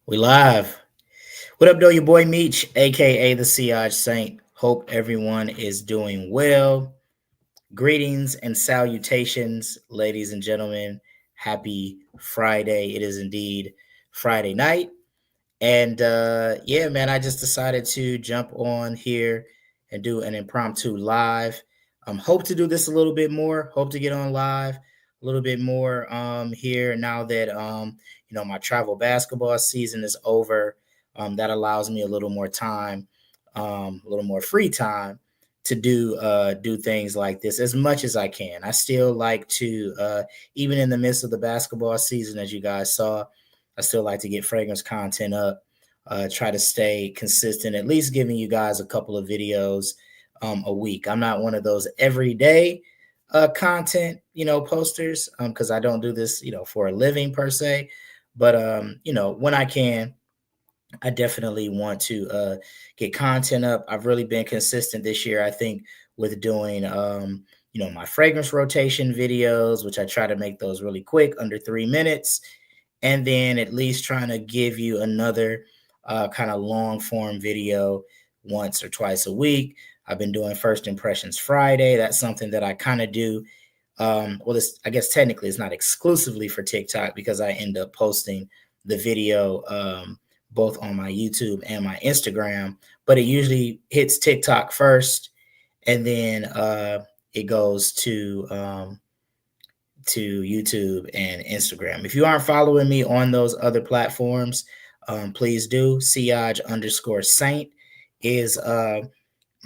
We live. What up, though? Your boy Meech, aka the Siage Saint. Hope everyone is doing well. Greetings and salutations, ladies and gentlemen. Happy Friday. It is indeed Friday night. And yeah, man, I just decided to jump on here and do an impromptu live. Hope to do this a little bit more. Hope to get on live a little bit more here now that my travel basketball season is over. That allows me a little more time, a little more free time to do things like this as much as I can. I still like to, even in the midst of the basketball season, as you guys saw, I still like to get fragrance content up, try to stay consistent, at least giving you guys a couple of videos a week. I'm not one of those everyday content, posters, because I don't do this, for a living per se. But when I can, I definitely want to get content up. I've really been consistent this year, I think, with doing my fragrance rotation videos, which I try to make those really quick, under 3 minutes, and then at least trying to give you another kind of long form video once or twice a week. I've been doing First Impressions Friday. That's something that I kind of do. I guess technically it's not exclusively for TikTok because I end up posting the video both on my YouTube and my Instagram, but it usually hits TikTok first, and then it goes to YouTube and Instagram. If you aren't following me on those other platforms, please do. Siage_Saint is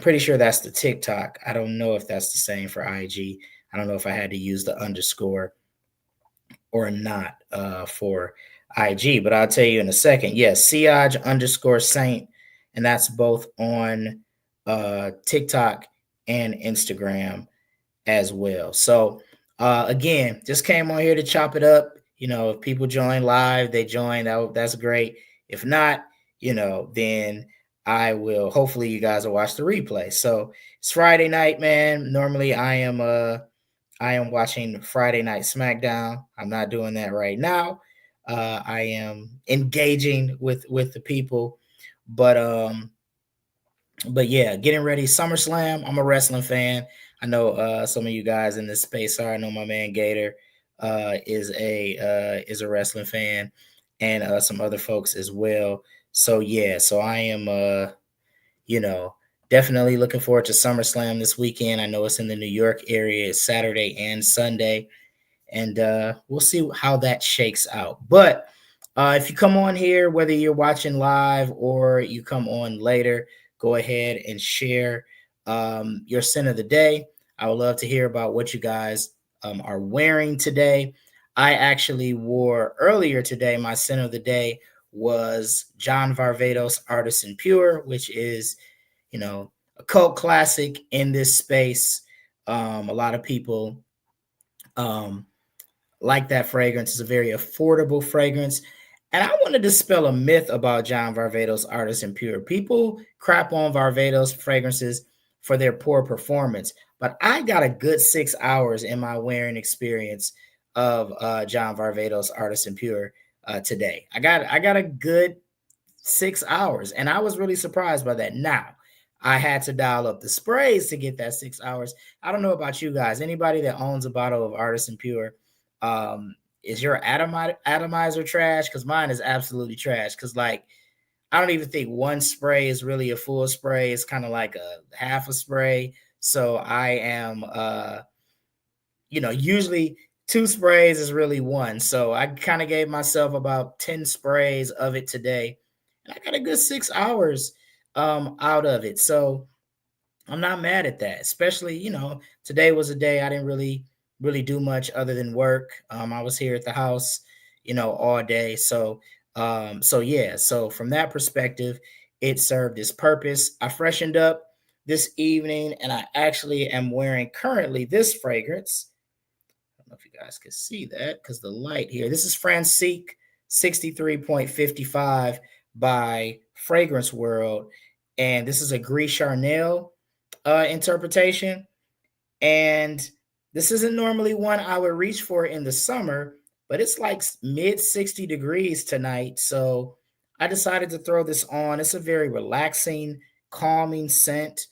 pretty sure that's the TikTok. I don't know if that's the same for IG. I don't know if I had to use the underscore or not for IG, but I'll tell you in a second. Yes, Siage_Saint, and that's both on TikTok and Instagram as well. So again, just came on here to chop it up. If people join live, they join. That's great. If not, then I will. Hopefully, you guys will watch the replay. So it's Friday night, man. Normally, I am watching Friday Night SmackDown. I'm not doing that right now. I am engaging with the people, but yeah, getting ready. SummerSlam. I'm a wrestling fan. I know some of you guys in this space are. I know my man Gator is a wrestling fan, and some other folks as well. So yeah, so I am you know definitely looking forward to SummerSlam this weekend. I know it's in the New York area. It's Saturday and Sunday, and we'll see how that shakes out. But if you come on here, whether you're watching live or you come on later, go ahead and share your sin of the day. I would love to hear about what you guys are wearing today. I actually wore earlier today, my sin of the day was John Varvatos Artisan Pure, which is, a cult classic in this space. A lot of people um, like that fragrance. It's a very affordable fragrance. And I want to dispel a myth about John Varvatos Artisan Pure. People crap on Varvatos fragrances for their poor performance, but I got a good 6 hours in my wearing experience of John Varvatos Artisan Pure today. I got a good 6 hours, and I was really surprised by that. Now, I had to dial up the sprays to get that 6 hours. I don't know about you guys. Anybody that owns a bottle of Artisan Pure, is your atomizer trash? Because mine is absolutely trash. Because like I don't even think one spray is really a full spray. It's kind of like a half a spray. So I am, usually two sprays is really one. So I kind of gave myself about 10 sprays of it today, and I got a good 6 hours out of it. So I'm not mad at that. Especially, today was a day I didn't really do much other than work. I was here at the house, all day. So yeah. So from that perspective, it served its purpose. I freshened up this evening, and I actually am wearing currently this fragrance. I don't know if you guys can see that because the light here. This is Francique 63.55 by Fragrance World, and this is a Gris Charnel interpretation. And this isn't normally one I would reach for in the summer, but it's like mid 60 degrees tonight. So I decided to throw this on. It's a very relaxing, calming scent.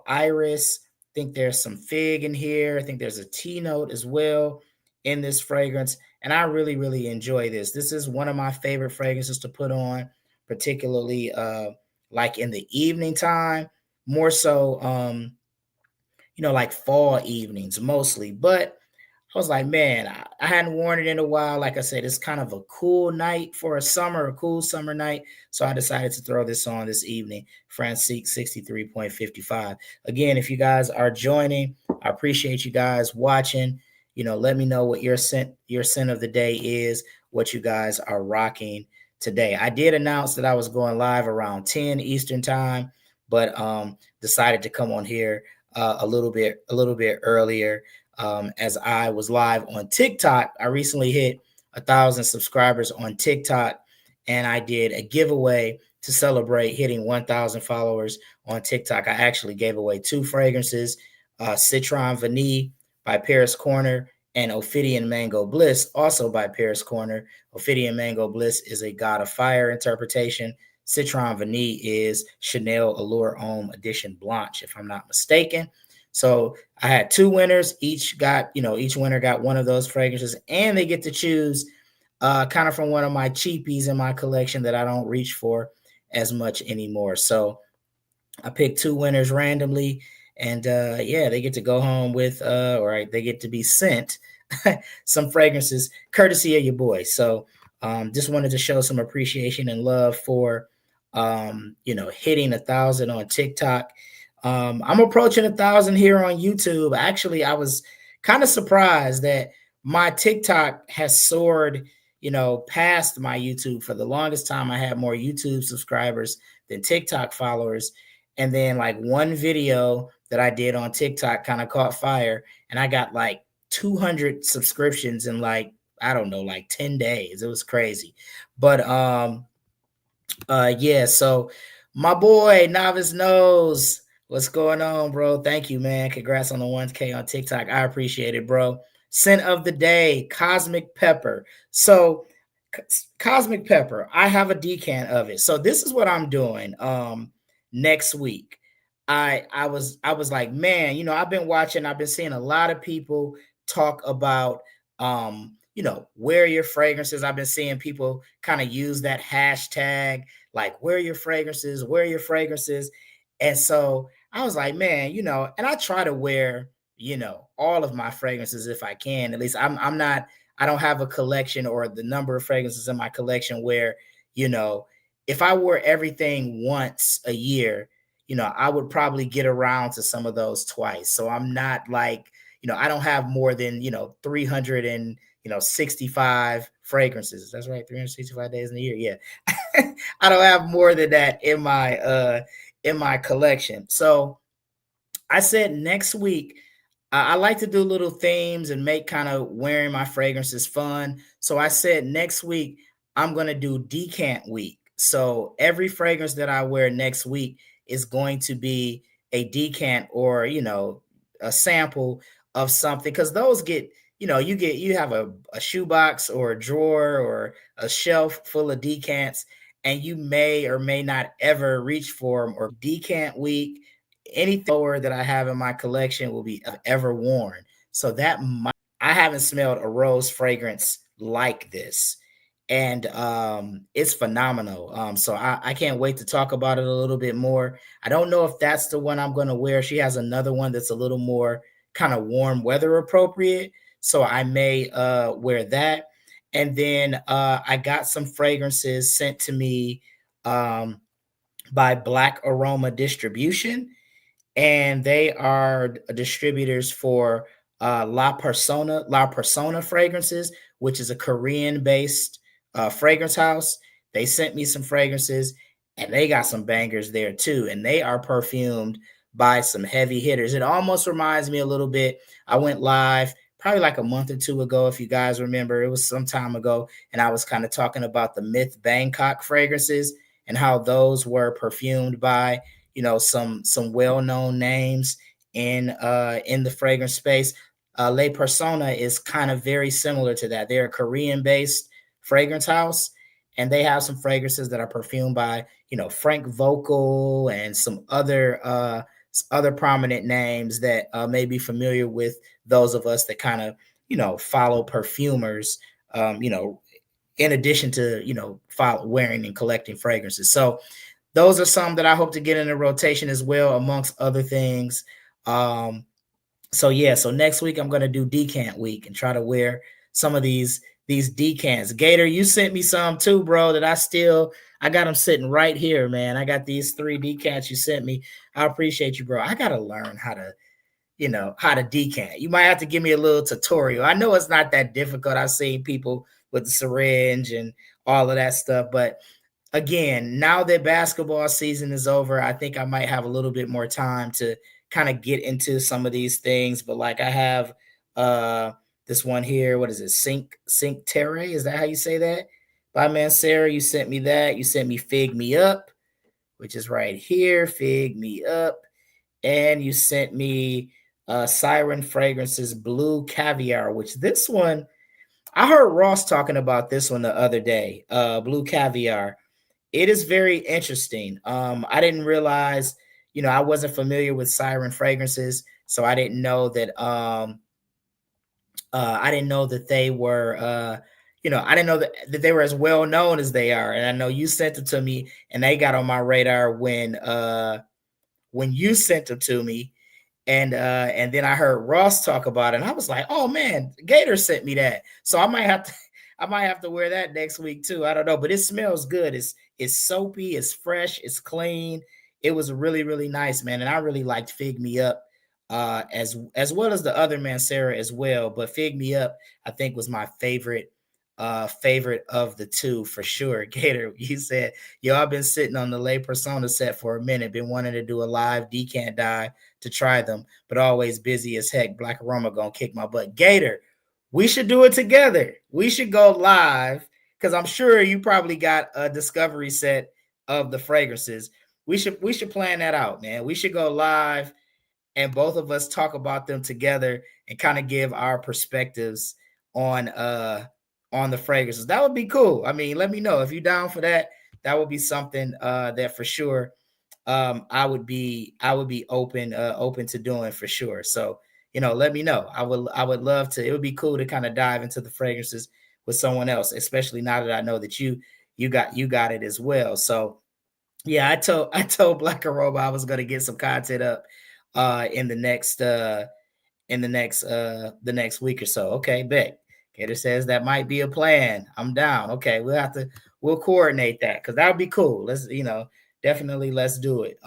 Iris. I think there's some fig in here. I think there's a tea note as well in this fragrance. And I really, really enjoy this. This is one of my favorite fragrances to put on, particularly like in the evening time, more so, like fall evenings mostly. But I was like, man, I hadn't worn it in a while. Like I said, it's kind of a cool night for a cool summer night. So I decided to throw this on this evening. Francique 63.55. Again, if you guys are joining, I appreciate you guys watching. Let me know what your scent of the day is, what you guys are rocking today. I did announce that I was going live around 10 Eastern time, but decided to come on here a little bit earlier. As I was live on TikTok. I recently hit 1,000 subscribers on TikTok, and I did a giveaway to celebrate hitting 1,000 followers on TikTok. I actually gave away 2 fragrances, Citron Vanille by Paris Corner and Ophidian Mango Bliss, also by Paris Corner. Ophidian Mango Bliss is a God of Fire interpretation. Citron Vanille is Chanel Allure Homme Edition Blanche, if I'm not mistaken. So I had 2 winners. Each winner got one of those fragrances, and they get to choose kind of from one of my cheapies in my collection that I don't reach for as much anymore. So I picked 2 winners randomly, and they get to go home with, they get to be sent some fragrances courtesy of your boy. So just wanted to show some appreciation and love for, hitting 1,000 on TikTok. I'm approaching 1,000 here on YouTube. Actually, I was kind of surprised that my TikTok has soared, past my YouTube. For the longest time, I had more YouTube subscribers than TikTok followers. And then like one video that I did on TikTok kind of caught fire, and I got like 200 subscriptions in like, I don't know, like 10 days. It was crazy. But so my boy Novice Knows, what's going on, bro? Thank you, man. Congrats on the 1K on TikTok. I appreciate it, bro. Scent of the day, Cosmic Pepper. So Cosmic Pepper, I have a decant of it. So this is what I'm doing next week. I was like, man, I've been seeing a lot of people talk about wear your fragrances. I've been seeing people kind of use that hashtag, like wear your fragrances, wear your fragrances. And so I was like, man, and I try to wear, all of my fragrances if I can. At least I'm not, I don't have a collection or the number of fragrances in my collection where, if I wore everything once a year, I would probably get around to some of those twice. So I'm not like, I don't have more than, 365 fragrances. That's right. 365 days in a year. Yeah. I don't have more than that in my collection. So I said next week, I like to do little themes and make kind of wearing my fragrances fun. So I said next week, I'm going to do decant week. So every fragrance that I wear next week is going to be a decant or, a sample of something. Because those get, you have a shoebox or a drawer or a shelf full of decants, and you may or may not ever reach for them. Or decant week, anything lower that I have in my collection will be ever worn. So I haven't smelled a rose fragrance like this, and it's phenomenal. So I can't wait to talk about it a little bit more. I don't know if that's the one I'm going to wear. She has another one that's a little more kind of warm weather appropriate, so I may wear that. And then I got some fragrances sent to me by Black Aroma Distribution, and they are distributors for La Persona fragrances, which is a Korean-based fragrance house. They sent me some fragrances, and they got some bangers there too, and they are perfumed by some heavy hitters. It almost reminds me a little bit. I went live probably like a month or 2 ago, if you guys remember. It was some time ago, and I was kind of talking about the Myth Bangkok fragrances and how those were perfumed by some well-known names in the fragrance space. Le Persona is kind of very similar to that. They're a Korean-based fragrance house, and they have some fragrances that are perfumed by, Frank Vocal and some other prominent names that may be familiar with those of us that kind of, follow perfumers, in addition to, follow wearing and collecting fragrances. So those are some that I hope to get in a rotation as well, amongst other things. So next week I'm going to do decant week and try to wear some of these decants. Gator, you sent me some too, bro, that I got them sitting right here, man. I got these 3 decants you sent me. I appreciate you, bro. I got to learn how to decant. You might have to give me a little tutorial. I know it's not that difficult. I've seen people with the syringe and all of that stuff, but again, now that basketball season is over, I think I might have a little bit more time to kind of get into some of these things. But like I have this one here, what is it? Cinque Terre? Is that how you say that? By Mancera, you sent me that. You sent me Fig Me Up, which is right here. Fig Me Up. And you sent me Siren Fragrances Blue Caviar, which this one, I heard Ross talking about this one the other day. Blue Caviar. It is very interesting. I didn't realize, I wasn't familiar with Siren Fragrances, so I didn't know that. I didn't know that they were. I didn't know that they were as well known as they are. And I know you sent them to me, and they got on my radar when you sent them to me. And then I heard Ross talk about it, and I was like, "Oh man, Gator sent me that." So I might have to wear that next week too. I don't know, but it smells good. It's soapy, it's fresh, it's clean. It was really, really nice, man. And I really liked Fig Me Up as well as the other Mancera as well. But Fig Me Up, I think, was my favorite of the two for sure. Gator, you said, "Yo, I've been sitting on the Le Persona set for a minute, been wanting to do a live decant dive to try them, but always busy as heck. Black Aroma gonna kick my butt." Gator, we should do it together. We should go live, because I'm sure you probably got a discovery set of the fragrances. We should plan that out, man. We should go live and both of us talk about them together and kind of give our perspectives on the fragrances. That would be cool. I mean, let me know if you're down for that. That would be something that for sure I would be open to doing for sure. So, let me know. I would love to. It would be cool to kind of dive into the fragrances with someone else, especially now that I know that you got it as well. So yeah, I told Black Aroma I was gonna get some content up in the next week or so. Okay, bet. Gator says that might be a plan. I'm down. Okay, we'll coordinate that, because that would be cool. Let's, definitely let's do it.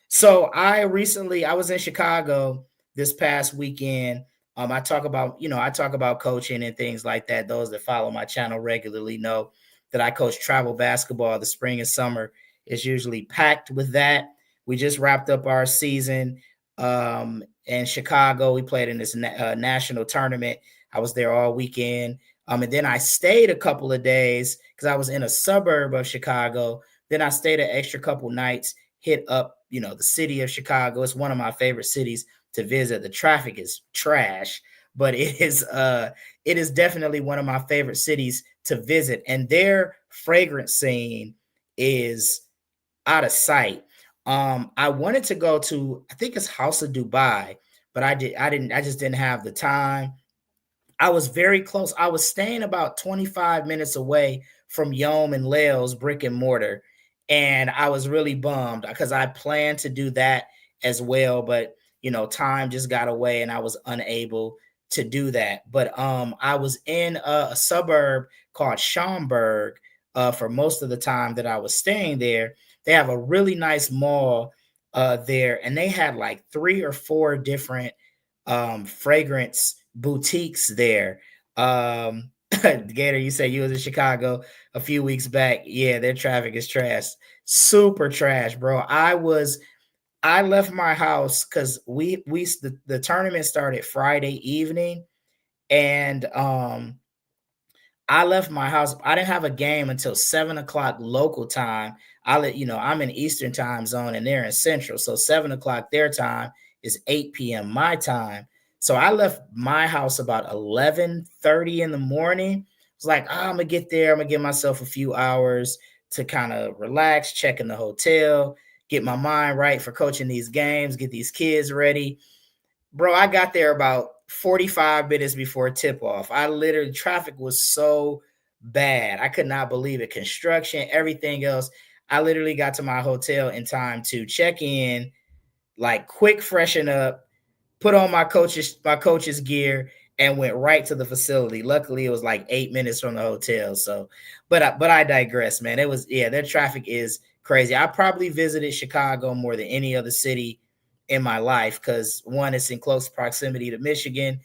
So I was in Chicago this past weekend. I talk about coaching and things like that. Those that follow my channel regularly know that I coach travel basketball. The spring and summer is usually packed with that. We just wrapped up our season in Chicago. We played in this national tournament. I was there all weekend. And then I stayed a couple of days because I was in a suburb of Chicago. Then I stayed an extra couple nights, hit up, the city of Chicago. It's one of my favorite cities to visit. The traffic is trash, but it is definitely one of my favorite cities to visit. And their fragrance scene is out of sight. I wanted to go to, I think it's House of Dubai, but I just didn't have the time. I was very close. I was staying about 25 minutes away from Yom and Leo's brick and mortar. And I was really bummed because I planned to do that as well. But, time just got away and I was unable to do that. But I was in a suburb called Schaumburg for most of the time that I was staying there. They have a really nice mall there, and they had like 3 or 4 different fragrance boutiques there. Gator, you said you was in Chicago a few weeks back. Yeah, their traffic is trash. Super trash, bro. I left my house because the tournament started Friday evening, and I left my house. I didn't have a game until 7:00 local time. I'm in Eastern time zone and they're in Central. So 7:00 their time is 8 p.m. my time. So I left my house about 11:30 in the morning, It's like, I'm gonna get there. I'm gonna give myself a few hours to kind of relax, check in the hotel, get my mind right for coaching these games, get these kids ready. Bro, I got there about 45 minutes before tip off. Traffic was so bad. I could not believe it. Construction, everything else. I literally got to my hotel in time to check in, like quick freshen up, put on my coach's gear, and went right to the facility. Luckily, it was like 8 minutes from the hotel. So, but I digress, man. It was, yeah, their traffic is crazy. I probably visited Chicago more than any other city in my life because one, it's in close proximity to Michigan,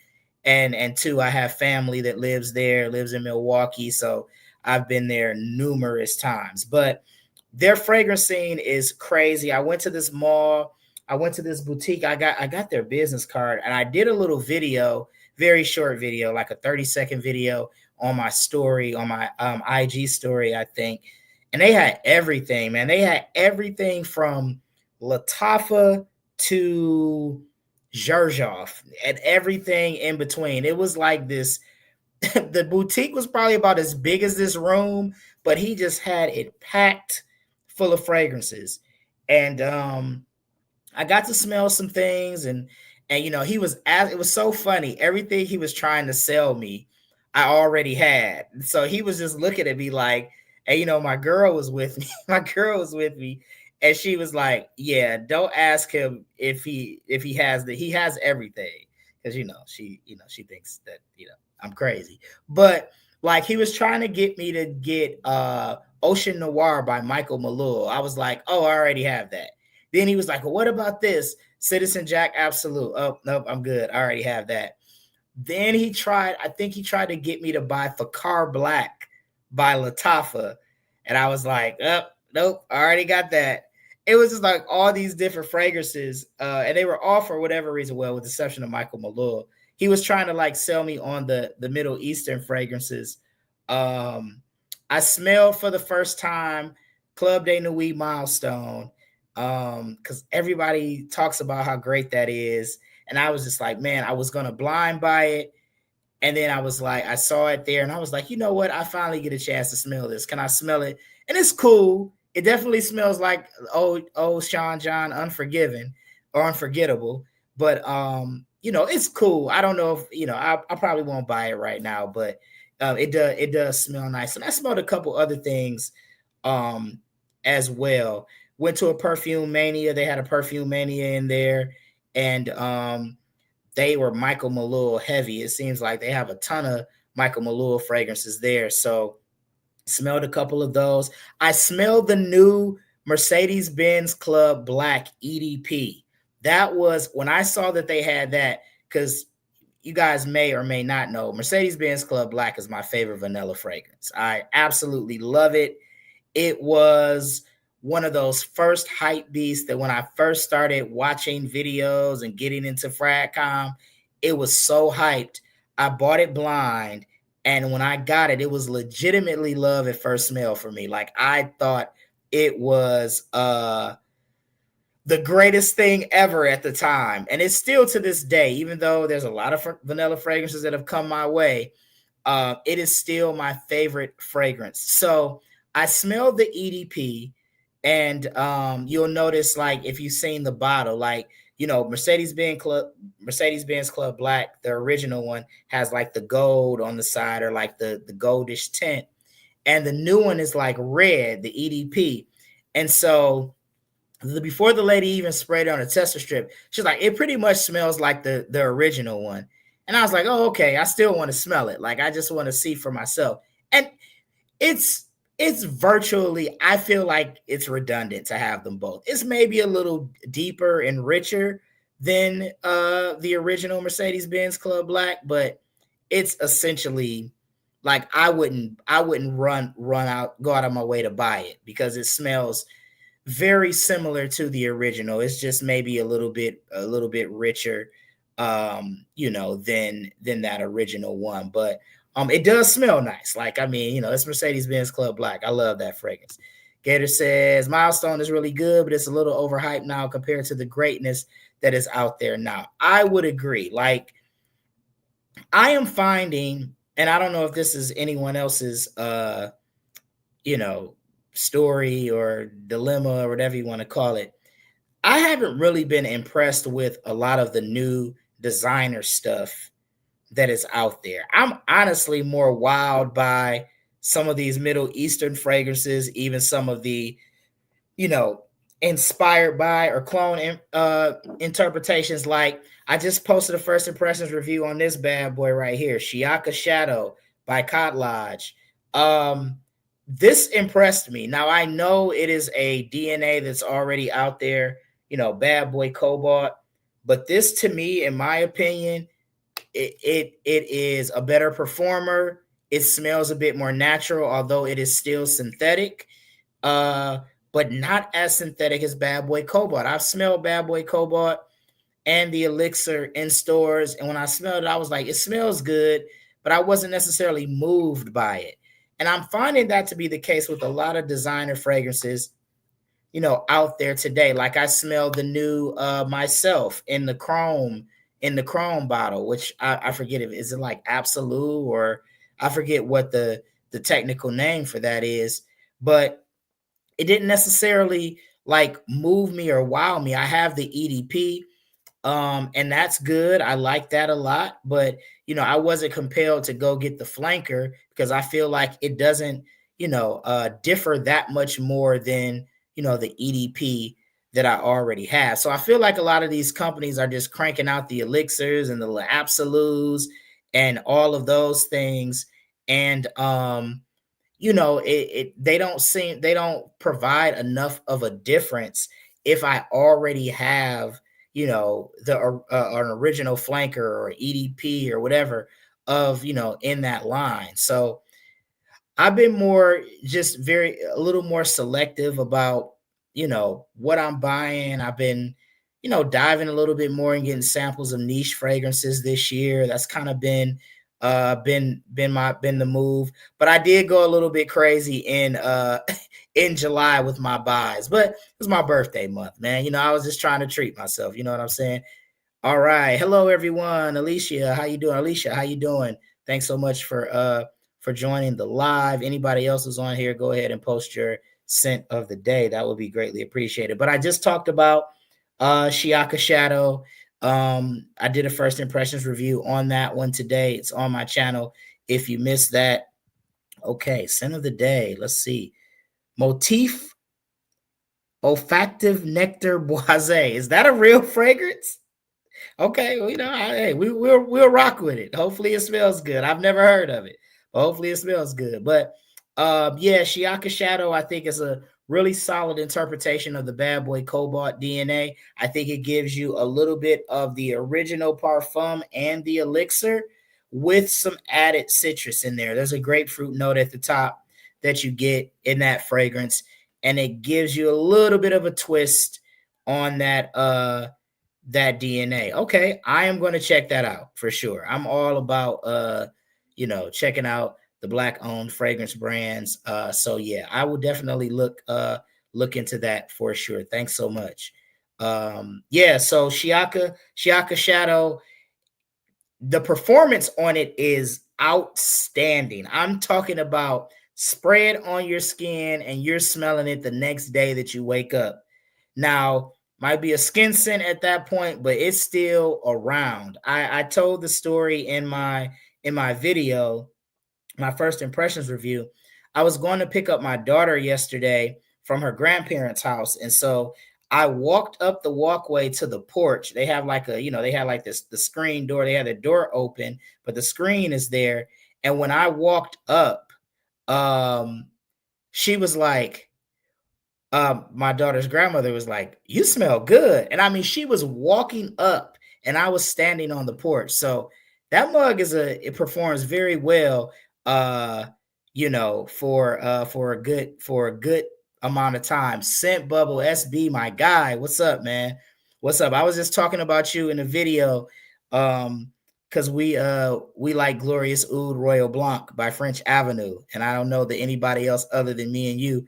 and two, I have family that lives in Milwaukee, so I've been there numerous times. But their fragrance scene is crazy. I went to this mall. I went to this boutique. I got their business card, and I did a little video, very short video, like a 30-second video on my story, on my IG story, I think. And they had everything, man. They had everything from Lattafa to Xerjoff and everything in between. It was like this. The boutique was probably about as big as this room, but he just had it packed full of fragrances. And I got to smell some things, and he was it was so funny. Everything he was trying to sell me, I already had. So he was just looking at me like, and my girl was with me. My girl was with me, and she was like, "Yeah, don't ask him if he he has everything." Because she thinks that I'm crazy. But like he was trying to get me to get Ocean Noir by Michael Malul. I was like, "Oh, I already have that." Then he was like, well, what about this? Citizen Jack Absolute. Oh, nope, I'm good. I already have that. Then I think he tried to get me to buy Fakar Black by Lattafa. And I was like, oh, nope, I already got that. It was just like all these different fragrances. And they were all for whatever reason, well, with the exception of Michael Malul. He was trying to like sell me on the Middle Eastern fragrances. I smelled for the first time Club de Nuit Milestone, because everybody talks about how great that is. And I was just like, man, I was going to blind buy it. And then I was like, I saw it there and I was like, you know what? I finally get a chance to smell this. Can I smell it? And it's cool. It definitely smells like old Sean John Unforgiven or Unforgettable. But, it's cool. I don't know if, I probably won't buy it right now, but it does smell nice. And I smelled a couple other things as well. Went to a Perfume Mania. They had a Perfume Mania in there, and they were Michael Malul heavy. It seems like they have a ton of Michael Malul fragrances there. So smelled a couple of those. I smelled the new Mercedes-Benz Club Black EDP. That was when I saw that they had that, because you guys may or may not know, Mercedes-Benz Club Black is my favorite vanilla fragrance. I absolutely love it. It was one of those first hype beasts that when I first started watching videos and getting into FragCom, it was so hyped. I bought it blind, and when I got it, it was legitimately love at first smell for me. Like I thought it was the greatest thing ever at the time. And it's still to this day, even though there's a lot of vanilla fragrances that have come my way, it is still my favorite fragrance. So I smelled the EDP, and you'll notice, like, if you've seen the bottle, like, Mercedes-Benz Club Black, the original one, has like the gold on the side, or like the goldish tint. And the new one is like red, the EDP. And so before the lady even sprayed it on a tester strip, she's like, it pretty much smells like the original one. And I was like, oh, okay, I still want to smell it. Like, I just want to see for myself. And it's virtually, I feel like it's redundant to have them both. It's maybe a little deeper and richer than the original Mercedes-Benz Club Black, but it's essentially like I wouldn't go out of my way to buy it, because it smells very similar to the original. It's just maybe a little bit richer, than that original one. But it does smell nice. Like, I mean, it's Mercedes-Benz Club Black. I love that fragrance. Gator says Milestone is really good, but it's a little overhyped now compared to the greatness that is out there now. I would agree. Like, I am finding and I don't know if this is anyone else's you know, story or dilemma or whatever you want to call it. I haven't really been impressed with a lot of the new designer stuff that is out there. I'm honestly more wowed by some of these Middle Eastern fragrances, even some of the, you know, inspired by or clone interpretations. Like I just posted a first impressions review on this bad boy right here, Shiaka Shadow by Cot Lodge. This impressed me. Now I know it is a DNA that's already out there, you know, bad boy Cobalt, but this to me, in my opinion, it is a better performer. It smells a bit more natural, although it is still synthetic. Uh, but not as synthetic as Bad Boy Cobalt. I've smelled Bad Boy Cobalt and the elixir in stores, and when I smelled it, I was like, it smells good, but I wasn't necessarily moved by it. And I'm finding that to be the case with a lot of designer fragrances, you know, out there today. Like I smelled the new myself in the chrome bottle, which I forget if is it like Absolute or I forget what the technical name for that is, but it didn't necessarily like move me or wow me. I have the EDP, and that's good. I like that a lot, but you know, I wasn't compelled to go get the flanker because I feel like it doesn't, you know, differ that much more than, you know, the EDP that I already have. So I feel like a lot of these companies are just cranking out the elixirs and the absolutes and all of those things. And you know, they don't provide enough of a difference if I already have, you know, the an original flanker or EDP or whatever of, you know, in that line. So I've been more just a little more selective about, you know, what I'm buying. I've been, you know, diving a little bit more and getting samples of niche fragrances this year. That's kind of been the move. But I did go a little bit crazy in in July with my buys. But it was my birthday month, man. You know, I was just trying to treat myself, you know what I'm saying? All right. Hello everyone. Alicia, how you doing? Alicia, how you doing? Thanks so much for joining the live. Anybody else who's on here, go ahead and post your scent of the day. That would be greatly appreciated. But I just talked about Shiaka Shadow. I did a first impressions review on that one today. It's on my channel. If you missed that, okay, scent of the day. Let's see. Motif Olfactive Nectar Boisé. Is that a real fragrance? Okay, well, you know, hey, we'll rock with it. Hopefully, it smells good. I've never heard of it, but hopefully, it smells good. But yeah, Shiaka Shadow, I think is a really solid interpretation of the Bad Boy Cobalt DNA. I think it gives you a little bit of the original parfum and the elixir with some added citrus in there. There's a grapefruit note at the top that you get in that fragrance, and it gives you a little bit of a twist on that DNA. Okay, I am going to check that out for sure. I'm all about you know, checking out the black owned fragrance brands. So yeah, I will definitely look into that for sure. Thanks so much. Yeah, so Shiaka Shadow, the performance on it is outstanding. I'm talking about spray it on your skin and you're smelling it the next day that you wake up. Now, might be a skin scent at that point, but it's still around. I told the story in my video, my first impressions review. I was going to pick up my daughter yesterday from her grandparents' house, and so I walked up the walkway to the porch. They have like a, you know, they have like this the screen door. They had the door open, but the screen is there. And when I walked up, um, she was like, my daughter's grandmother was like, "You smell good." And I mean, she was walking up and I was standing on the porch. So that mug it performs very well, uh, you know, for a good amount of time. Scent Bubble SB, my guy. What's up, man? What's up? I was just talking about you in a video. Because we like Glorious Oud Royal Blanc by French Avenue. And I don't know that anybody else other than me and you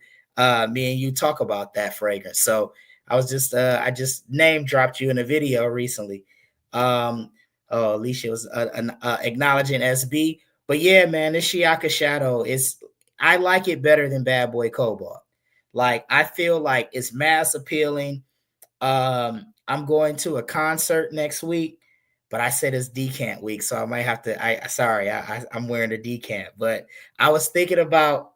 talk about that fragrance. So I just name dropped you in a video recently. Oh, Alicia was acknowledging SB, But yeah, man, this Shiaka Shadow I like it better than Bad Boy Cobalt. Like I feel like it's mass appealing. I'm going to a concert next week, but I said it's decant week, so I might have to. I'm wearing a decant, but I was thinking about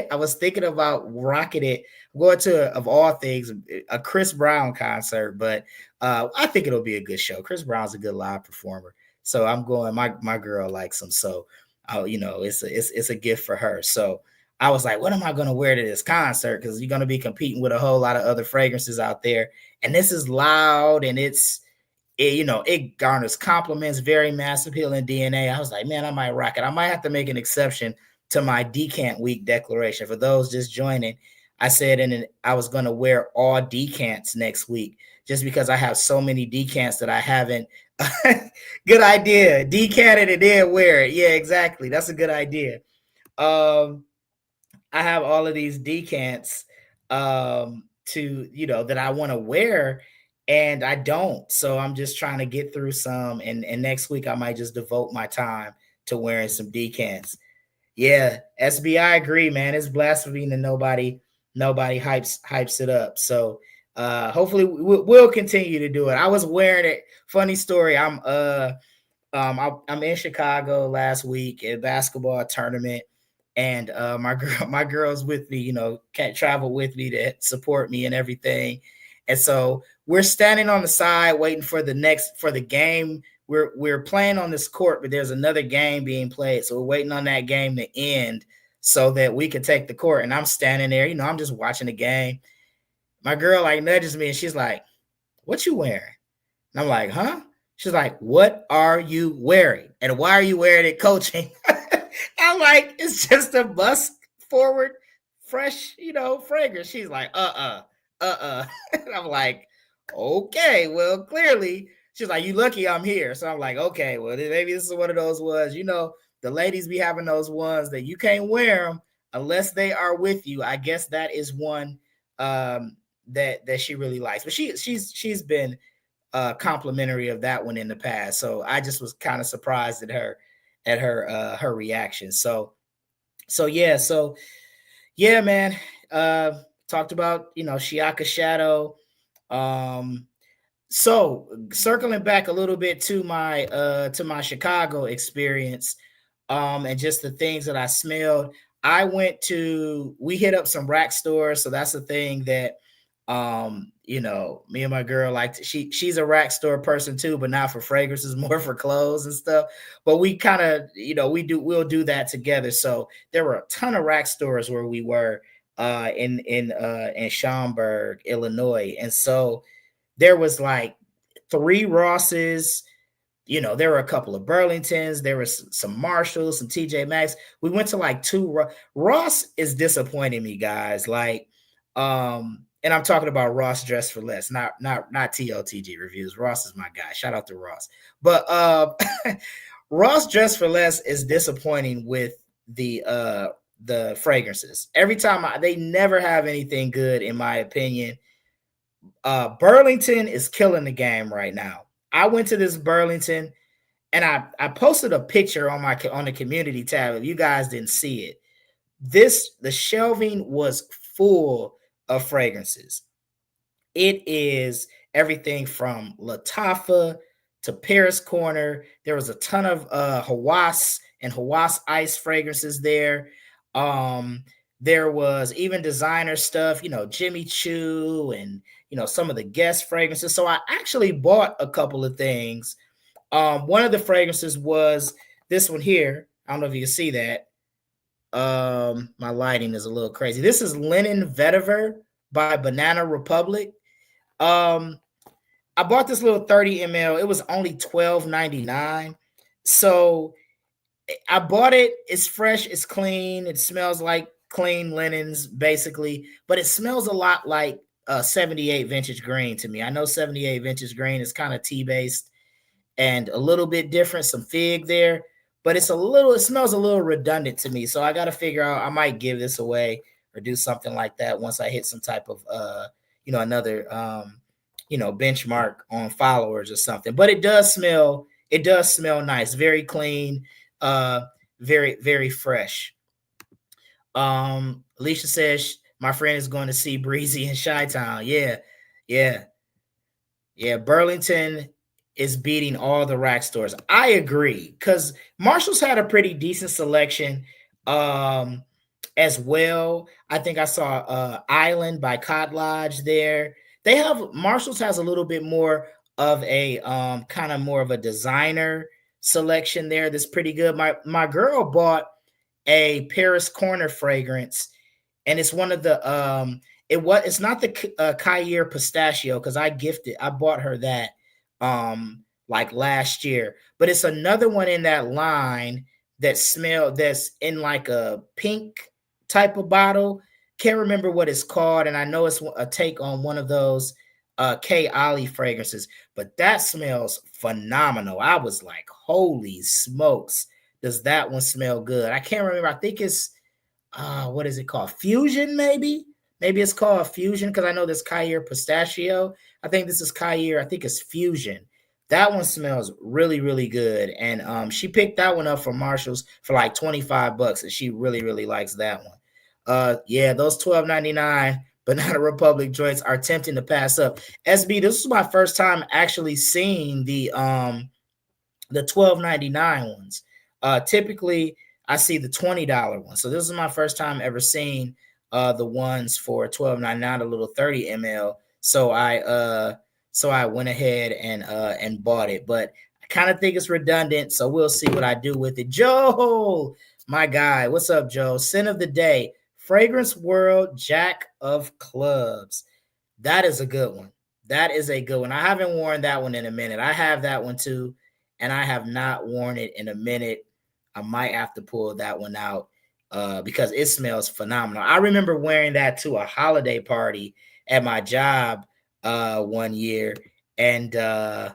I was thinking about rocking it. I'm going to, of all things, a Chris Brown concert, but I think it'll be a good show. Chris Brown's a good live performer, so I'm going. My girl likes him, so it's a gift for her. So I was like, what am I going to wear to this concert? Because you're going to be competing with a whole lot of other fragrances out there. And this is loud and it garners compliments, very mass appealing DNA. I was like, man, I might rock it. I might have to make an exception to my decant week declaration. For those just joining, I said I was going to wear all decants next week just because I have so many decants that I haven't. Good idea. Decant it and then wear it. Yeah, exactly. That's a good idea. I have all of these decants that I want to wear and I don't. So I'm just trying to get through some and next week I might just devote my time to wearing some decants. Yeah, SB, I agree, man. It's blasphemy that nobody hypes it up. So hopefully we'll continue to do it. I was wearing it. Funny story. I'm in Chicago last week at a basketball tournament. And my girl's with me, can't travel with me to support me and everything. And so we're standing on the side waiting for the game. We're playing on this court, but there's another game being played. So we're waiting on that game to end so that we can take the court. And I'm standing there, I'm just watching the game. My girl like nudges me and she's like, "What you wearing?" And I'm like, "Huh?" She's like, "What are you wearing? And why are you wearing it coaching?" I'm like, "It's just a bust forward, fresh, fragrance." She's like, And I'm like, "Okay, well, clearly." She's like, "You lucky I'm here." So I'm like, "Okay, well, maybe this is one of those ones, the ladies be having those ones that you can't wear them unless they are with you." I guess that is one that she really likes. But she's been complimentary of that one in the past. So I just was kind of surprised at her reaction. So yeah, man. Talked about Shiaka Shadow. So circling back a little bit to my Chicago experience, and just the things that I smelled. We hit up some rack stores, so that's the thing that me and my girl she's a rack store person too, but not for fragrances, more for clothes and stuff. But we kind of, we'll do that together. So there were a ton of rack stores where we were in Schaumburg, Illinois. And so there was like 3 Rosses, there were a couple of Burlingtons, there was some Marshalls, some TJ Maxx. We went to like 2 Ross is disappointing me, guys. Like, and I'm talking about Ross Dress for Less, not TLTG reviews. Ross is my guy. Shout out to Ross. But Ross Dress for Less is disappointing with the fragrances. Every time they never have anything good, in my opinion. Burlington is killing the game right now. I went to this Burlington and I posted a picture on the community tab. If you guys didn't see it, the shelving was full of fragrances. It is everything from Lattafa to Paris Corner. There was a ton of Hawass and Hawass Ice fragrances there. There was even designer stuff, Jimmy Choo and some of the Guess fragrances. So I actually bought a couple of things. One of the fragrances was this one here. I don't know if you can see that. My lighting is a little crazy. This is Linen Vetiver by Banana Republic. I bought this little 30 ml. It was only $12.99. So I bought it. It's fresh. It's clean. It smells like clean linens, basically. But it smells a lot like 78 Vintage Green to me. I know 78 Vintage Green is kind of tea-based and a little bit different. Some fig there. But it smells a little redundant to me. So I got to figure out, I might give this away or do something like that once I hit some type of, another, benchmark on followers or something. But it does smell nice, very clean. very, very fresh. Alicia says my friend is going to see Breezy in Chi-Town. Yeah. Burlington is beating all the rack stores. I agree, because Marshall's had a pretty decent selection as well. I think I saw Island by Cod Lodge there. Marshall's has a little bit more of a kind of more of a designer selection there that's pretty good. My girl bought a Paris Corner fragrance, and it's one of the it's not the Kyir pistachio, because I bought her that like last year, but it's another one in that line that's in like a pink type of bottle. Can't remember what it's called, and I know it's a take on one of those K. Ollie fragrances, but that smells phenomenal. I was like, holy smokes, does that one smell good? I can't remember. I think it's what is it called? Fusion, maybe? Maybe it's called Fusion, because I know this Kyir pistachio. I think this is Kyir. I think it's Fusion. That one smells really, really good. And she picked that one up from Marshall's for like $25, and she really, really likes that one. Yeah, those $12.99 Banana Republic joints are tempting to pass up. SB, this is my first time actually seeing the $12.99 ones. Typically I see the $20 one. So this is my first time ever seeing the ones for $12.99, a little 30 ml. So I went ahead and bought it, but I kind of think it's redundant. So we'll see what I do with it. Joe, my guy, what's up, Joe? Scent of the day, Fragrance World Jack of Clubs. That is a good one. That is a good one. I haven't worn that one in a minute. I have that one too, and I have not worn it in a minute. I might have to pull that one out because it smells phenomenal. I remember wearing that to a holiday party at my job one year, and I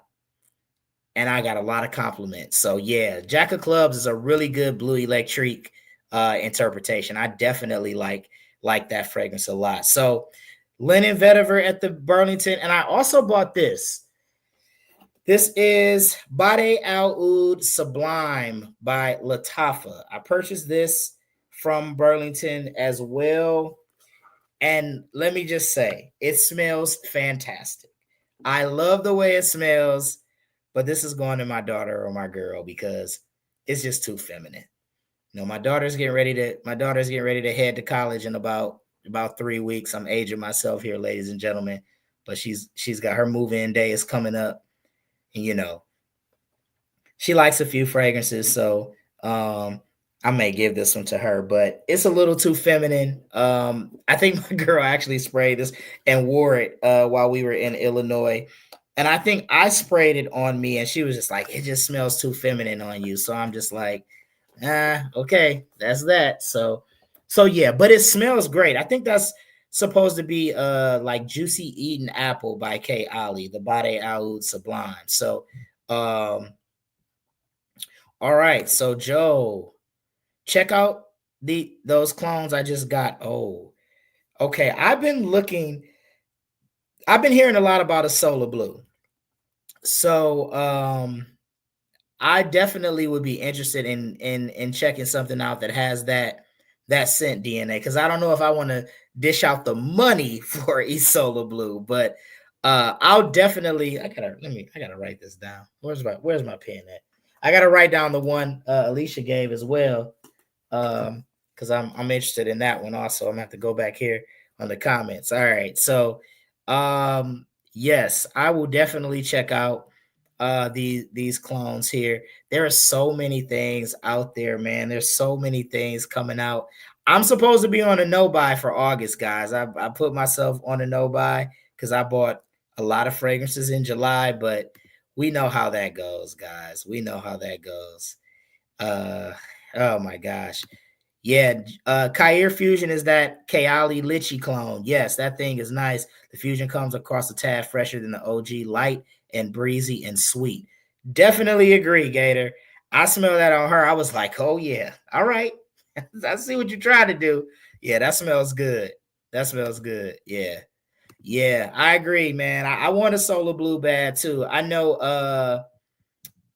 got a lot of compliments. So yeah, Jack of Clubs is a really good Blue Electrique interpretation. I definitely like that fragrance a lot. So Linen Vetiver at the Burlington, and I also bought this. This is Bade Al Oud Sublime by Latafa. I purchased this from Burlington as well. And let me just say, it smells fantastic. I love the way it smells, but this is going to my daughter or my girl because it's just too feminine. You know, my daughter's getting ready to head to college in about 3 weeks. I'm aging myself here, ladies and gentlemen, but she's got her move-in day is coming up. And, you know, she likes a few fragrances, so I may give this one to her, but it's a little too feminine. I think my girl actually sprayed this and wore it while we were in Illinois. And I think I sprayed it on me, and she was just like, it just smells too feminine on you. So I'm just like, okay, that's that. So yeah, but it smells great. I think that's supposed to be like Juicy Eden Apple by K. Ollie, the Bade Al Oud Sublime. So all right, so Joe, check out those clones I just got. Oh, okay. I've been hearing a lot about Isola Blue. So I definitely would be interested in checking something out that has that scent DNA, because I don't know if I want to dish out the money for Isola Blue, but I'll definitely I gotta write this down. Where's my pen at? I gotta write down the one Alicia gave as well. Because I'm interested in that one also. I'm gonna have to go back here on the comments. All right. So yes, I will definitely check out these clones here. There are so many things out there, man. There's so many things coming out. I'm supposed to be on a no buy for August, guys. I put myself on a no buy because I bought a lot of fragrances in July, but we know how that goes, guys. We know how that goes. Oh my gosh. Yeah, Kyir Fusion is that Kayali Litchi clone. Yes, that thing is nice. The Fusion comes across a tad fresher than the OG, light and breezy and sweet. Definitely agree, Gator. I smell that on her. I was like, oh yeah, all right. I see what you try to do. Yeah, that smells good. That smells good. Yeah. Yeah, I agree, man. I want a Solar Blue bad too. I know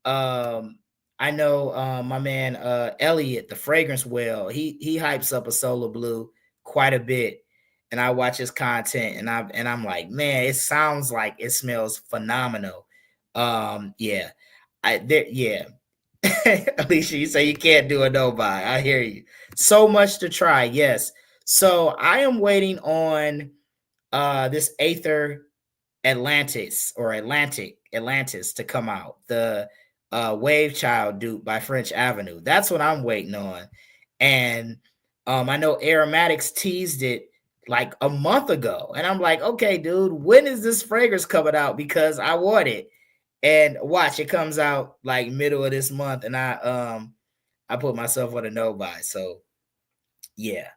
um I know my man Elliot, the fragrance well, he hypes up a Solar Blue quite a bit, and I watch his content, and I'm like, man, it sounds like it smells phenomenal. Yeah, yeah. Alicia, you say you can't do a no buy. I hear you. So much to try. Yes. So I am waiting on this Aether Atlantis to come out. The Wave Child dupe by French Avenue. That's what I'm waiting on. And I know Aromatics teased it like a month ago. And I'm like, okay, dude, when is this fragrance coming out? Because I want it. And watch, it comes out like middle of this month. And I put myself on a no buy. So yeah.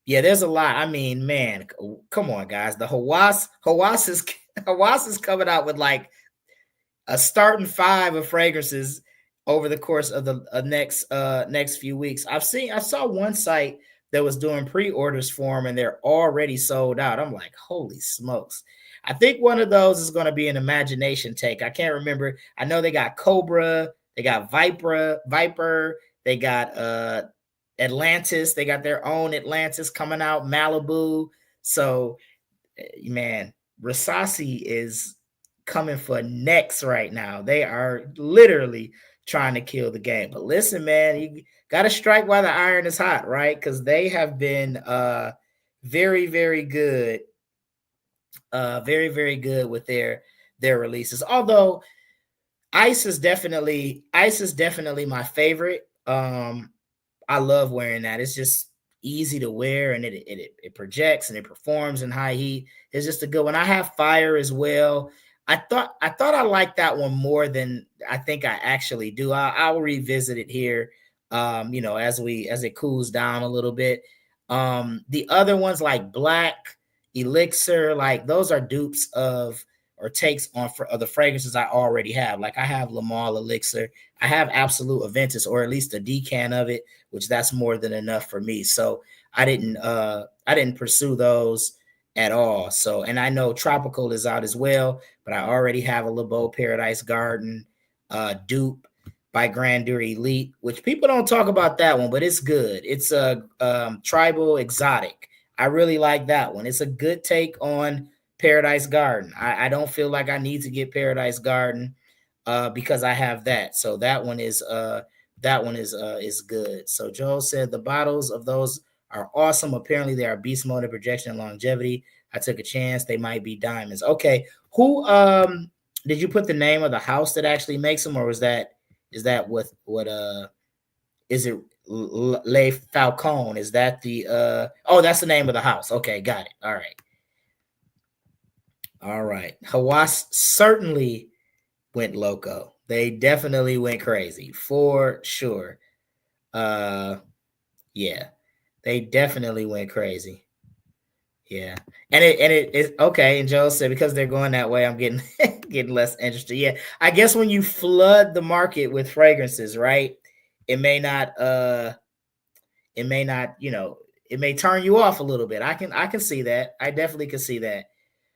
Yeah, there's a lot. I mean, man, come on, guys. The Hawass is coming out with like a starting 5 of fragrances over the course of the next few weeks. I saw one site that was doing pre-orders for them and they're already sold out. I'm like, holy smokes. I think one of those is going to be an Imagination take. I can't remember. I know they got Cobra, they got Viper, they got Atlantis. They got their own Atlantis coming out, Malibu. So, man, Rasasi is coming for next right now. They are literally trying to kill the game. But listen, man, you got to strike while the iron is hot, right? Because they have been very, very good, very, very good with their releases. Although Ice is definitely my favorite. I love wearing that. It's just easy to wear, and it projects and it performs in high heat. It's just a good one. I have Fire as well. I thought I liked that one more than I think I actually do. I'll revisit it here, as it cools down a little bit. The other ones like Black, Elixir, like those are dupes of or takes on of the fragrances I already have. Like I have Le Male Elixir, I have Absolute Aventus, or at least a decan of it, which that's more than enough for me. So I didn't pursue those at all. So, and I know Tropical is out as well, but I already have a Le Beau Paradise Garden dupe by Grandeur Elite, which people don't talk about that one, but it's good. It's a Tribal Exotic. I really like that one. It's a good take on Paradise Garden. I don't feel like I need to get Paradise Garden because I have that. So that one is good. So Joel said the bottles of those are awesome. Apparently they are beast mode, projection, and longevity. I took a chance. They might be diamonds. Okay. Who did you put the name of the house that actually makes them, or is that what is it Le Falcon? Is that the that's the name of the house. Okay, got it. All right. All right. Hawass certainly went loco. They definitely went crazy for sure. Yeah. They definitely went crazy. Yeah. And it is okay. And Joe said because they're going that way, I'm getting getting less interested. Yeah. I guess when you flood the market with fragrances, right? It may not it may turn you off a little bit. I can see that. I definitely can see that.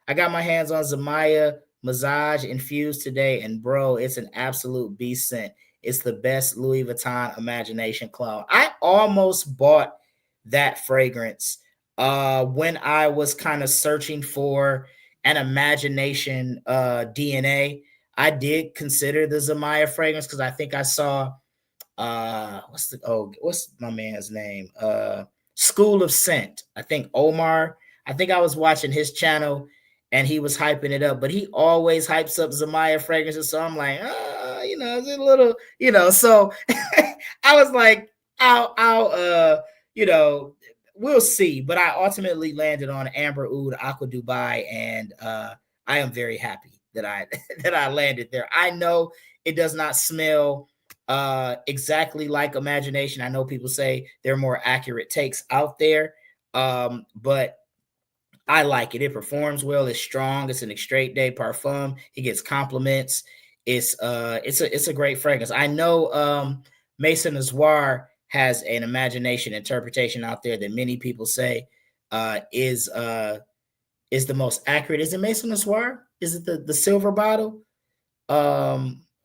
I got my hands on Zamaya Massage Infused today, and bro, it's an absolute beast scent. It's the best Louis Vuitton Imagination cologne. I almost bought that fragrance when I was kind of searching for an Imagination DNA. I did consider the Zamaya fragrance because I think I saw what's my man's name? School of Scent. I think Omar. I think I was watching his channel and he was hyping it up, but he always hypes up Zamaya fragrances. So I'm like, it's a little, so I was like, I'll we'll see. But I ultimately landed on Amber Oud Aqua Dubai, and I am very happy that I that I landed there. I know it does not smell exactly like Imagination. I know people say there are more accurate takes out there, but I like it. It performs well. It's strong. It's an extrait day parfum. He gets compliments. It's a great fragrance. I know Maison Noir has an Imagination interpretation out there that many people say is the most accurate. Is it Maison Noir? Is it the silver bottle?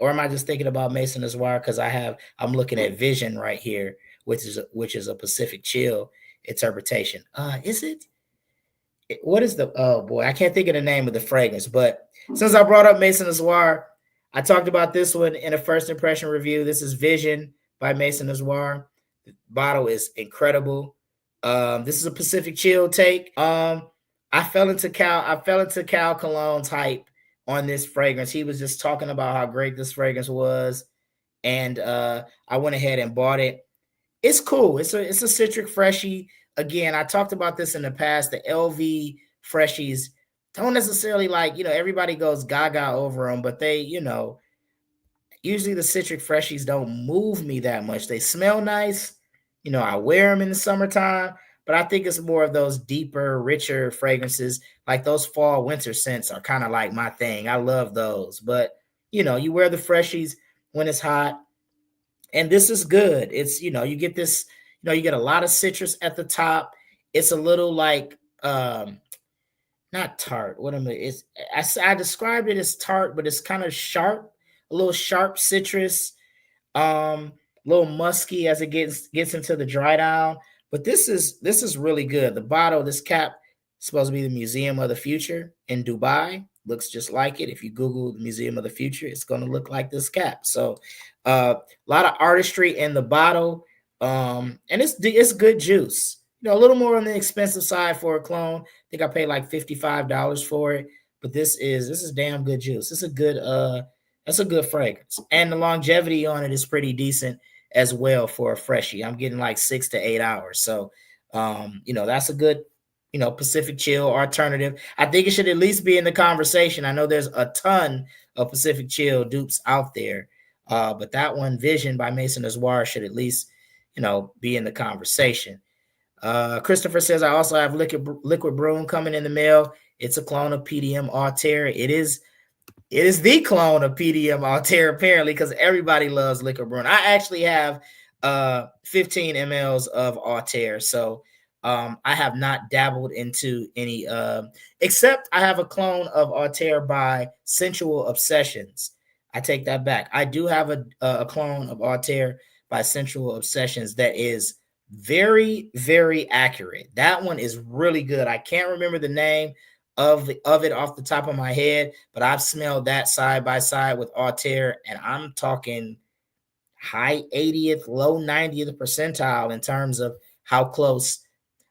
Or am I just thinking about Maison Noir because I'm looking at Vision right here, which is a Pacific Chill interpretation. Is it? What is the? Oh boy, I can't think of the name of the fragrance. But since I brought up Maison Noir, I talked about this one in a first impression review. This is Vision by Maison Noir. The bottle is incredible. This is a Pacific Chill take. I fell into Cal Cologne's hype on this fragrance. He was just talking about how great this fragrance was, and I went ahead and bought it. It's cool. It's a citric freshie. Again, I talked about this in the past. The LV freshies don't necessarily everybody goes gaga over them, but they, usually the citric freshies don't move me that much. They smell nice. I wear them in the summertime, but I think it's more of those deeper, richer fragrances. Like those fall winter scents are kind of like my thing. I love those. But, you wear the freshies when it's hot. And this is good. It's, you get this, you get a lot of citrus at the top. It's a little like, not tart. What am I? I described it as tart, but it's kind of sharp, a little sharp citrus, a little musky as it gets into the dry down. But this is really good. The bottle, this cap, is supposed to be the Museum of the Future in Dubai. Looks just like it. If you Google the Museum of the Future, it's going to look like this cap. So a lot of artistry in the bottle, and it's good juice. A little more on the expensive side for a clone. I think I paid like $55 for it, but this is damn good juice. It's that's a good fragrance, and the longevity on it is pretty decent as well for a freshie. I'm getting like 6 to 8 hours, so that's a good Pacific Chill alternative. I think it should at least be in the conversation. I know there's a ton of Pacific Chill dupes out there. But that one, Vision by Maison Noir, should at least, be in the conversation. Christopher says, I also have Liquid Broom coming in the mail. It's a clone of PDM Altair. It is the clone of PDM Altair, apparently, because everybody loves Liquid Broom. I actually have 15 mLs of Altair. So I have not dabbled into any, except I have a clone of Altair by Sensual Obsessions. I take that back. I do have a clone of Altair by Sensual Obsessions that is very, very accurate. That one is really good. I can't remember the name of it off the top of my head, but I've smelled that side by side with Altair, and I'm talking high 80th, low 90th percentile in terms of how close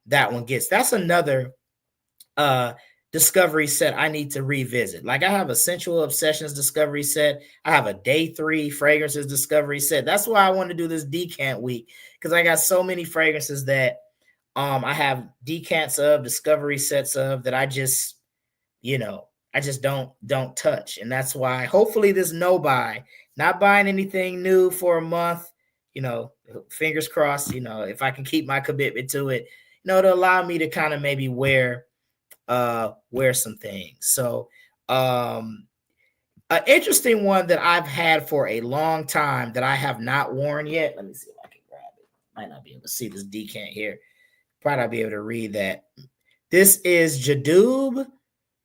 that one gets. That's another discovery set I need to revisit. Like I have a Sensual Obsessions discovery set. I have a Day 3 fragrances discovery set. That's why I want to do this decant week, because I got so many fragrances that I have decants of, discovery sets of, that I just don't touch. And that's why hopefully this no buy, not buying anything new for a month, fingers crossed, if I can keep my commitment to it, to allow me to kind of maybe wear some things. So an interesting one that I've had for a long time that I have not worn yet. Let me see if I can grab it. Might not be able to see this decant here. Probably not be able to read that. This is Jadoob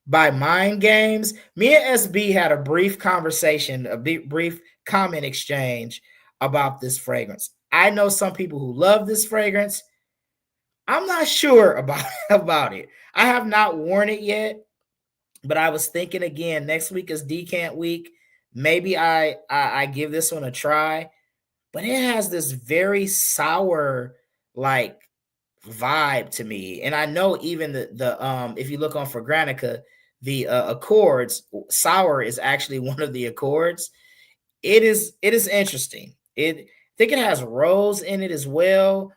by Mind Games. Me and SB had a brief conversation, a brief comment exchange about this fragrance. I know some people who love this fragrance. I'm not sure about it. I have not worn it yet, but I was thinking again, next week is decant week. Maybe I give this one a try, but it has this very sour like vibe to me. And I know even the if you look on Fragrantica, the accords, sour is actually one of the accords. It is interesting. I think it has rose in it as well.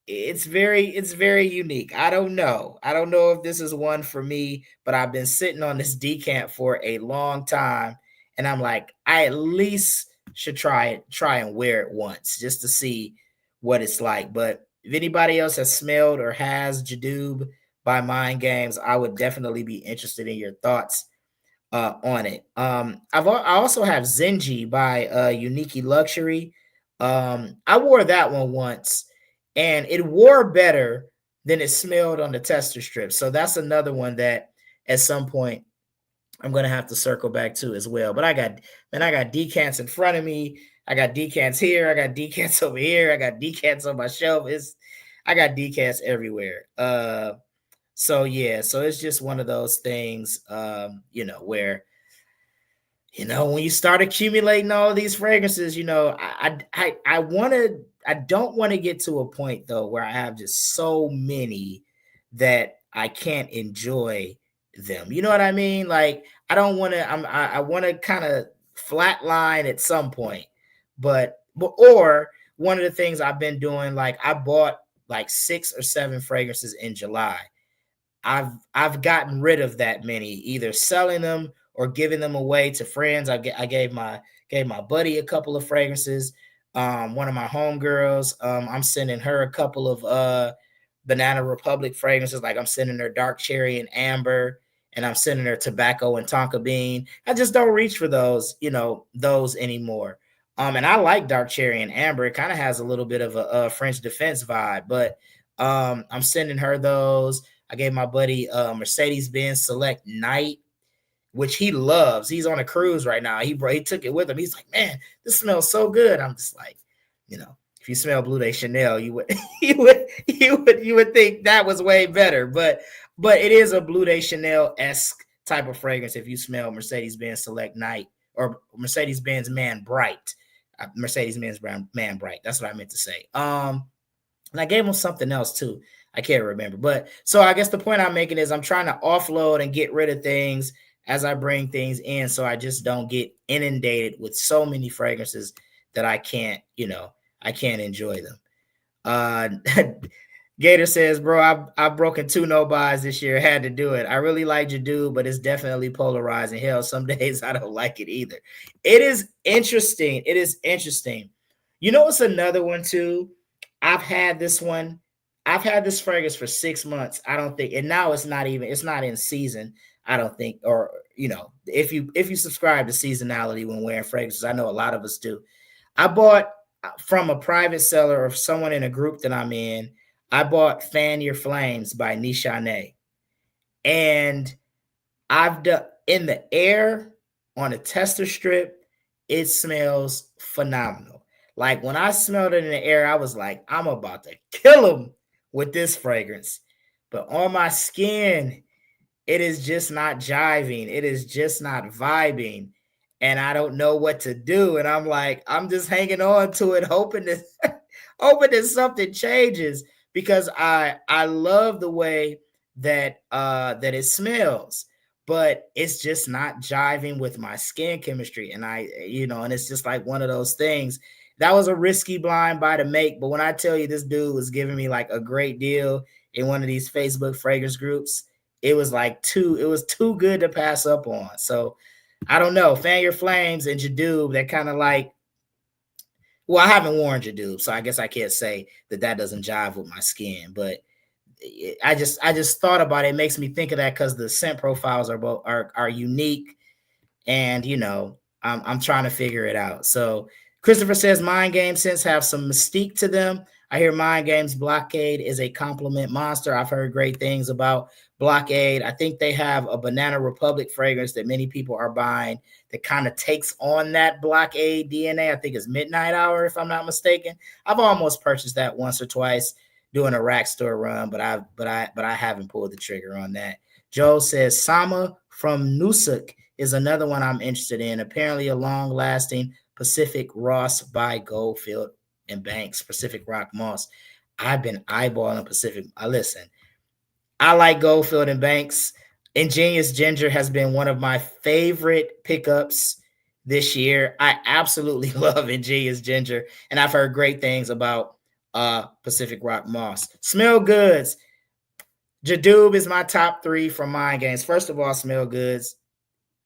It's very unique. I don't know if this is one for me, but I've been sitting on this decant for a long time, and I'm like, I at least should try and wear it once just to see what it's like. But if anybody else has smelled or has Jadoob by Mind Games, I would definitely be interested in your thoughts on it. I also have Zenji by Unique Luxury. I wore that one once, and it wore better than it smelled on the tester strip. So that's another one that at some point I'm gonna have to circle back to as well. But I got decants in front of me. I got decants here. I got decants over here. I got decants on my shelf. I got decants everywhere. So yeah, so it's just one of those things, where when you start accumulating all these fragrances, I don't want to get to a point though where I have just so many that I can't enjoy them. You know what I mean? Like I don't want to. I want to kind of flatline at some point, or one of the things I've been doing, like I bought like 6 or 7 fragrances in July. I've gotten rid of that many, either selling them or giving them away to friends. I gave my buddy a couple of fragrances. One of my homegirls, I'm sending her a couple of Banana Republic fragrances. Like I'm sending her dark cherry and amber, and I'm sending her tobacco and tonka bean. I just don't reach for those anymore. And I like dark cherry and amber. It kind of has a little bit of a French defense vibe, but I'm sending her those. I gave my buddy Mercedes-Benz Select Night, which he loves. He's on a cruise right now. He took it with him. He's like, man, this smells so good. I'm just like, if you smell Bleu de Chanel, you would you would think that was way better. But it is a Bleu de Chanel-esque type of fragrance if you smell Mercedes-Benz Select Night or Mercedes-Benz Man Bright. Mercedes-Benz Man Bright. That's what I meant to say. And I gave him something else too. I can't remember. But so I guess the point I'm making is I'm trying to offload and get rid of things as I bring things in, so I just don't get inundated with so many fragrances that I can't enjoy them. Gator says, bro, I've broken 2 no-buys this year. Had to do it. I really like Jadoo, but it's definitely polarizing. Hell, some days I don't like it either. It is interesting. You know what's another one too? I've had this fragrance for 6 months. I don't think, and now it's not in season. I don't think, or if you subscribe to seasonality when wearing fragrances, I know a lot of us do. I bought from a private seller or someone in a group that I'm in. I bought Fan Your Flames by Nishane, and I've done in the air on a tester strip. It smells phenomenal. Like when I smelled it in the air, I was like, I'm about to kill him with this fragrance. But on my skin, it is just not jiving. It is just not vibing. And I don't know what to do. And I'm like, I'm just hanging on to it, hoping that something changes, because I love the way that it smells, but it's just not jiving with my skin chemistry. And and it's just like one of those things. That was a risky blind buy to make. But when I tell you this dude was giving me like a great deal in one of these Facebook fragrance groups, it was too good to pass up on. So I don't know. Fan Your Flames and Jadoo, they're kind of like, well, I haven't worn Jadoo, so I guess I can't say that doesn't jive with my skin. But I just thought about it. It makes me think of that because the scent profiles are unique, and I'm trying to figure it out. So Christopher says Mind Game scents have some mystique to them. I hear Mind Game's Blockade is a compliment monster. I've heard great things about Blockade. I think they have a Banana Republic fragrance that many people are buying that kind of takes on that Blockade DNA. I think it's Midnight Hour, if I'm not mistaken. I've almost purchased that once or twice doing a rack store run, but I haven't pulled the trigger on that. Joe says Sama from Nusuk is another one I'm interested in. Apparently a long-lasting Pacific Ross by Goldfield and Banks, Pacific Rock Moss. I've been eyeballing Pacific. Listen, I like Goldfield and Banks. Ingenious Ginger has been one of my favorite pickups this year. I absolutely love Ingenious Ginger, and I've heard great things about Pacific Rock Moss. Smell Goods. Jadoob is my top 3 from Mind Games. First of all, Smell Goods,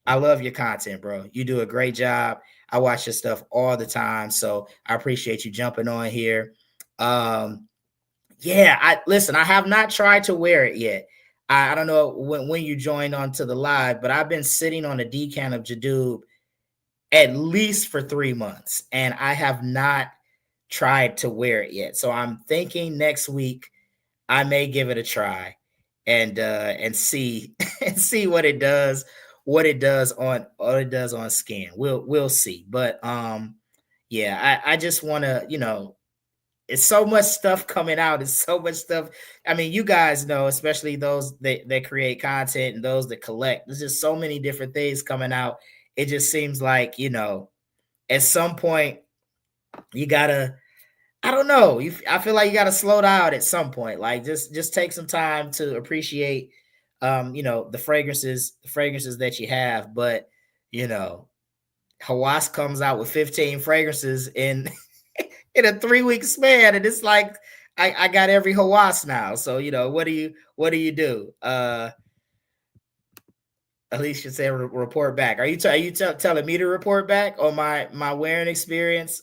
I love your content, bro. You do a great job. I watch your stuff all the time, so I appreciate you jumping on here. I have not tried to wear it yet. I don't know when you joined onto the live, but I've been sitting on a decant of Jadoob at least for 3 months, and I have not tried to wear it yet. So I'm thinking next week I may give it a try and see what it does what it does on skin. We'll see. But yeah, I just want to, it's so much stuff coming out. It's so much stuff. I mean, you guys know, especially those that create content and those that collect. There's just so many different things coming out. It just seems like, at some point you gotta, I don't know. I feel like you gotta slow down at some point. Like just take some time to appreciate the fragrances that you have. But you know, Hawass comes out with 15 fragrances in in a 3 week span, and it's like I got every Hawass now. So what do you do? Alicia said, report back. Are you telling me to report back on my wearing experience?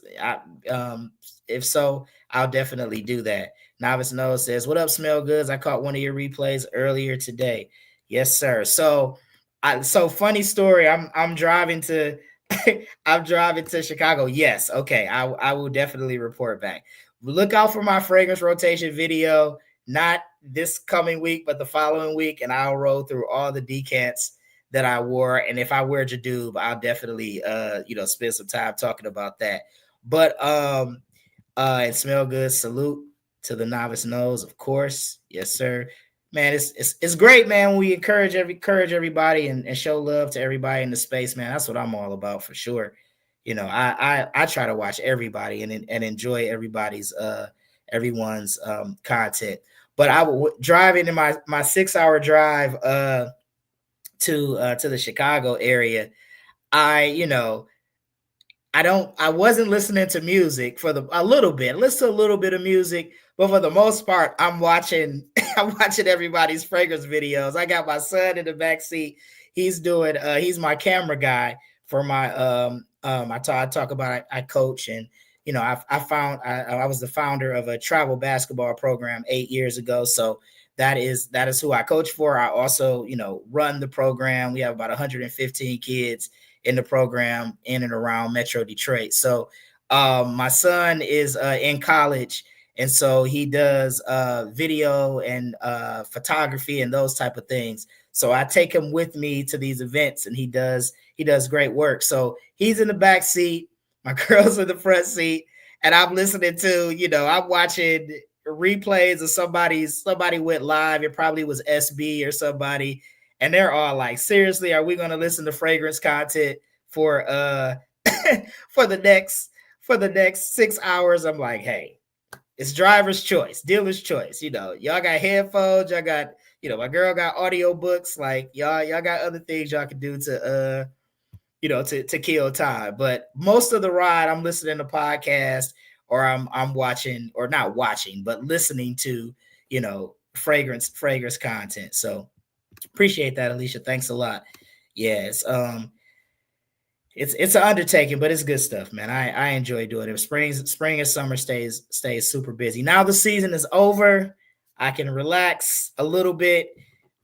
If so, I'll definitely do that. Novice Nose says, "What up, Smell Goods? I caught one of your replays earlier today." Yes, sir. So funny story. I'm driving to I'm driving to Chicago. Yes, okay. I will definitely report back. Look out for my fragrance rotation video. Not this coming week, but the following week, and I'll roll through all the decants that I wore. And if I wear Jadoob, I'll definitely spend some time talking about that. But and Smell Good, salute to the Novice Nose, of course. Yes, sir. Man, it's great, man, when we encourage everybody and show love to everybody in the space, man. That's what I'm all about for sure. I try to watch everybody and enjoy everyone's content. But I was driving in my 6-hour drive to the Chicago area. I wasn't listening to music for a little bit. Listen to a little bit of music, but for the most part, I'm watching everybody's fragrance videos. I got my son in the back seat. He's doing he's my camera guy for my I talk about I coach, and I was the founder of a travel basketball program 8 years ago. So that is who I coach for. I also, run the program. We have about 115 kids in the program in and around Metro Detroit. So my son is in college, and so he does video and photography and those type of things. So I take him with me to these events, and he does great work. So he's in the back seat, my girl's in the front seat, and I'm listening to, I'm watching replays of somebody went live. It probably was SB or somebody, and they're all like, seriously, are we going to listen to fragrance content for for the next 6 hours? I'm like, hey, it's driver's choice, dealer's choice. Y'all got headphones, y'all got, my girl got audiobooks. Like y'all got other things y'all can do to to kill time. But most of the ride, I'm listening to podcasts, or I'm watching, or not watching, but listening to, fragrance content. So appreciate that, Alicia. Thanks a lot. Yes. It's an undertaking, but it's good stuff, man. I enjoy doing it. Spring and summer stays super busy. Now the season is over. I can relax a little bit.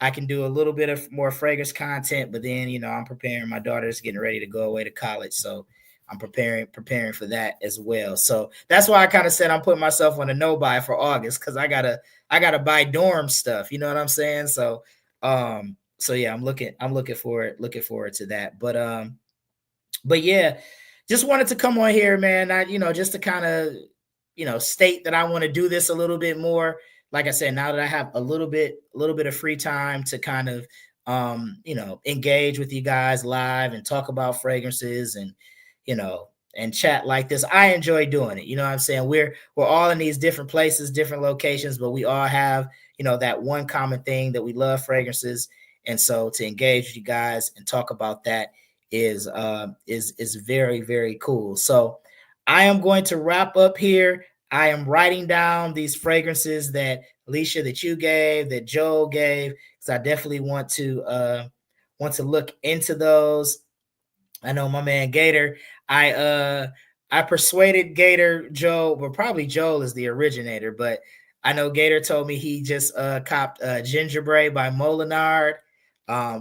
I can do a little bit of more fragrance content, but then I'm preparing. My daughter's getting ready to go away to college, so I'm preparing for that as well. So that's why I kind of said I'm putting myself on a no buy for August, because I gotta buy dorm stuff. You know what I'm saying? So yeah, I'm looking forward to that. But yeah, just wanted to come on here, man. Just to kind of state that I want to do this a little bit more. Like I said, now that I have a little bit of free time to kind of engage with you guys live and talk about fragrances and and chat like this, I enjoy doing it. You know what I'm saying? We're all in these different places, different locations, but we all have that one common thing, that we love fragrances. And so to engage with you guys and talk about that is very, very cool. So I am going to wrap up here. I am writing down these fragrances that Alicia, that you gave, that Joe gave, because I definitely want to look into those. I know my man Gator. I persuaded Gator, Joe, but probably Joel is the originator, but I know Gator told me he just copped Gingerbread by Molinard,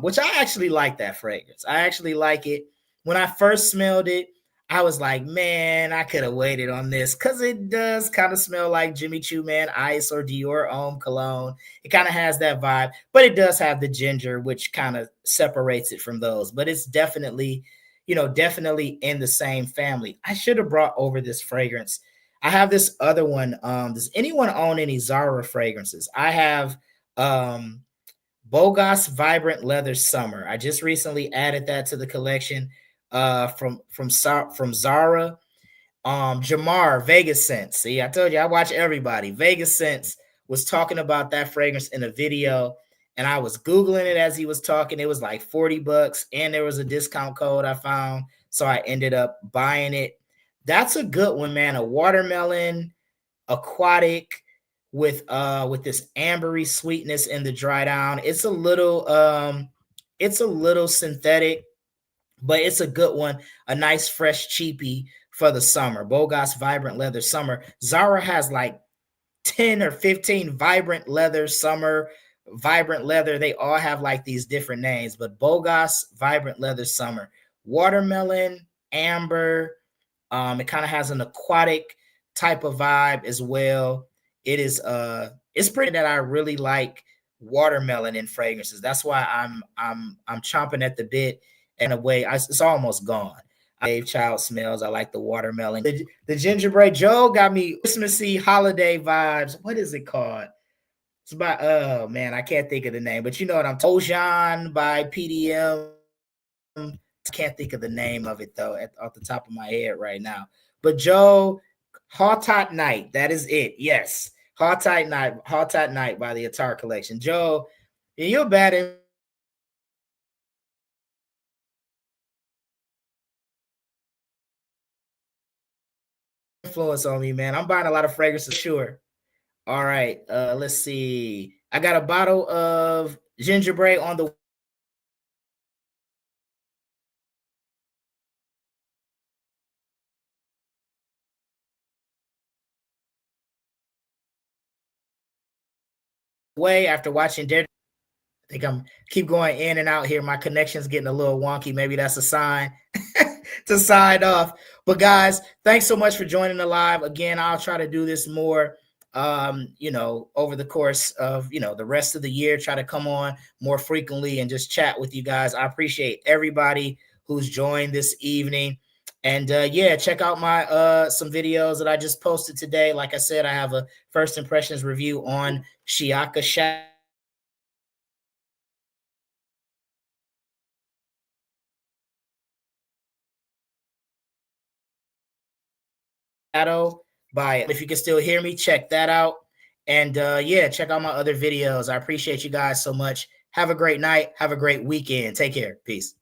which I actually like that fragrance. I actually like it. When I first smelled it, I was like, man, I could have waited on this because it does kind of smell like Jimmy Choo Man Ice or Dior Homme Cologne. It kind of has that vibe, but it does have the ginger, which kind of separates it from those. But it's definitely, definitely in the same family. I should have brought over this fragrance. I have this other one. Does anyone own any Zara fragrances? I have Bogas Vibrant Leather Summer. I just recently added that to the collection from Zara. Jamar Vegas Sense. See, I told you I watch everybody. Vegas Sense was talking about that fragrance in a video, and I was Googling it as he was talking. It was like $40, and there was a discount code I found. So I ended up buying it. That's a good one, man. A watermelon, aquatic with this ambery sweetness in the dry down. It's a little synthetic, but it's a good one. A nice fresh cheapie for the summer. Bogas Vibrant Leather Summer. Zara has like 10 or 15 vibrant leather summer, vibrant leather. They all have like these different names, but Bogas Vibrant Leather Summer. Watermelon, amber. It kind of has an aquatic type of vibe as well. It is it's pretty that I really like watermelon in fragrances. That's why I'm chomping at the bit. In a way, it's almost gone. Dave Child smells. I like the watermelon. The gingerbread Joe got me Christmassy holiday vibes. What is it called? It's by oh man, I can't think of the name, but you know what I'm talking. Ojan by PDM. I can't think of the name of it though off the top of my head right now. But Joe, Hot Night. That is it. Yes. Hot Night by the Attar Collection. Joe, you're bad influence on me, man. I'm buying a lot of fragrances, sure. All right. Let's see. I got a bottle of gingerbread on the way after watching Daredevil. I think I'm keep going in and out here. My connection's getting a little wonky. Maybe that's a sign to sign off. But guys, thanks so much for joining the live. Again, I'll try to do this more over the course of, the rest of the year, try to come on more frequently and just chat with you guys. I appreciate everybody who's joined this evening. And check out my some videos that I just posted today. Like I said, I have a first impressions review on Shiaka Shadow by, if you can still hear me, check that out. And check out my other videos. I appreciate you guys so much. Have a great night. Have a great weekend. Take care. Peace.